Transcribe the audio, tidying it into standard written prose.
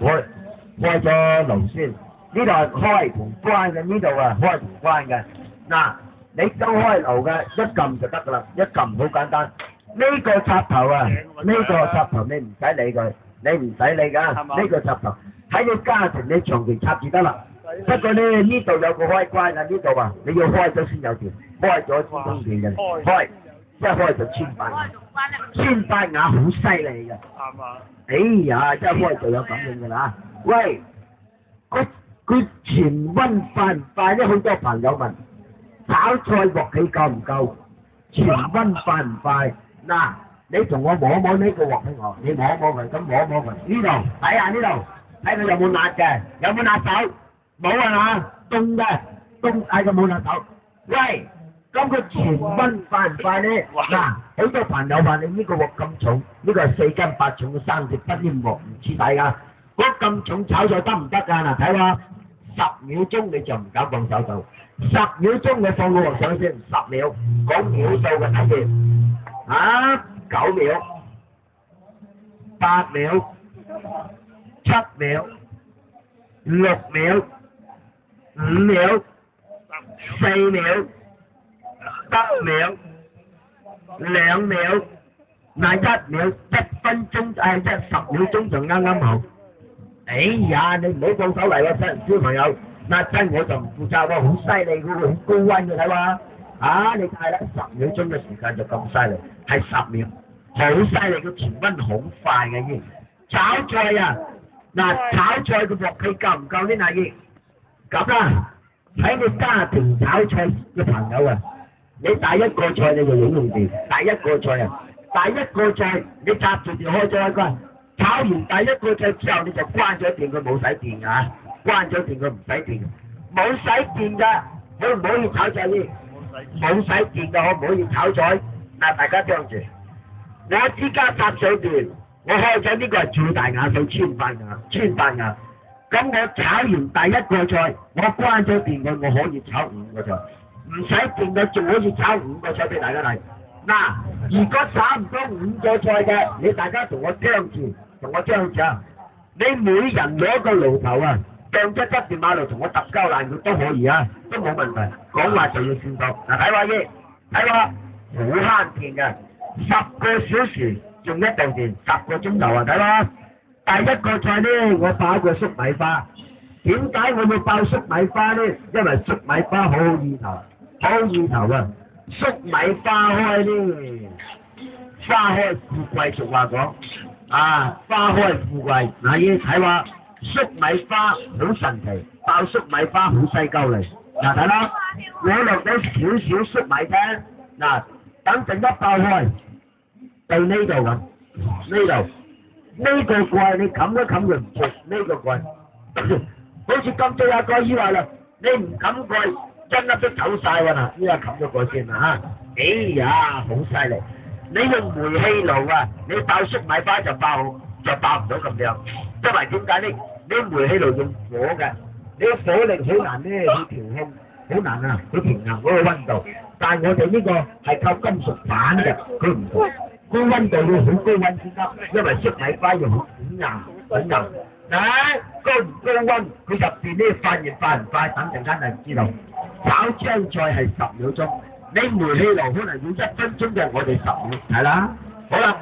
開咗爐先，呢度係開同關嘅，呢度啊開同關嘅。嗱，你都開爐嘅，一撳就得噶啦，一撳好簡單。呢個插頭啊，呢個插頭你唔使理佢，你唔使理㗎，呢個插頭喺你家庭你長期插住得啦。不過咧呢度有個開關啊，呢度啊你要開咗先有電，開咗先充電嘅，開一開就18瓦好犀利嘅。啱啊！哎呀，一開就有感應㗎啦。喂，佢全温快唔快咧？好多朋友問炒菜鑊氣夠唔夠？全温快唔快？嗱，你同我摸摸呢個鑊俾我，你摸摸佢，咁摸摸佢。呢度睇下呢度，睇佢有冇辣嘅，有冇辣手？冇啊嘛，凍嘅，凍嗌佢冇辣手。喂，咁佢全温快唔快咧？嗱，好多朋友話你呢個鑊咁重，呢個係4斤8重嘅生食不黏鑊，唔黐底㗎。嗰咁重炒菜得唔得㗎？嗱，睇下10秒鐘你就唔敢放手度，10秒鐘你放個鑊上先，10秒講秒數嘅睇住。9秒、8秒、7秒、6秒、5秒、4秒、3秒、2秒，嗱1秒，1分鐘10秒鐘就啱啱好。哎呀，你唔好放手嚟喎，真小朋友，嗱真我就唔負責喎，好犀利嘅喎，好高溫嘅睇嘛。你睇啦，10秒鐘嘅時間就咁犀利，係10秒，好犀利嘅全温好快嘅已。炒菜啊，嗱炒菜嘅鑊氣夠唔夠呢？阿姨，咁啦，喺你家庭炒菜嘅朋友啊，你第一個菜你就用電，第一個菜啊，第一個菜你插住就開咗一關，炒完第一個菜之後你就關咗電，佢冇使電㗎，關咗電佢唔使電，冇使電㗎，可唔可以炒菜呢？冇使電嘅可唔可以炒菜？嗱，大家聽住，我之家插水電，我開咗呢個係最大瓦數18瓦，咁我炒完第一個菜，我關咗電佢，我可以炒5個菜，唔使電佢仲可以炒5個菜俾大家睇。嗱，如果炒唔到5個菜嘅，你大家同我聽住啊！你每人攞個爐頭啊！當一側電馬路同我揼交爛佢都可以啊，都冇問題。講話就要算到。嗱，睇話嘢，睇話好慳電嘅，10個小時用1度電，10個鐘頭啊！睇啦，第一個菜呢，我爆個粟米花。點解我要爆粟米花呢？因為粟米花好意頭，好意頭啊！粟米花開呢，花開富貴，俗話講花開富貴。嗱，嘢睇話。粟米花好神奇，爆粟米花好西鳩嚟。嗱，睇啦，我落咗少少粟米啫。嗱，等陣一爆開到呢度咁，呢個蓋你冚都冚佢唔着，呢個蓋好似咁最後蓋以話啦，你唔冚蓋一粒都走晒喎。嗱，依家冚咗蓋先啦嚇。哎呀，好犀利！你用煤氣爐啊，你爆粟米花就爆唔到咁樣，因為點解呢？你煤氣爐用火嘅，你個火力好難咧去調控，好難啊去平衡嗰個溫度。但係我哋呢個係靠金屬板嘅，佢唔同，個溫度要好高溫先得，因為粟米花要好軟硬。高唔高溫，佢入邊呢發熱快唔快，等陣間就知道。炒張菜係10秒鐘，你煤氣爐可能要1分鐘嘅，我哋10秒，係啦，好啦。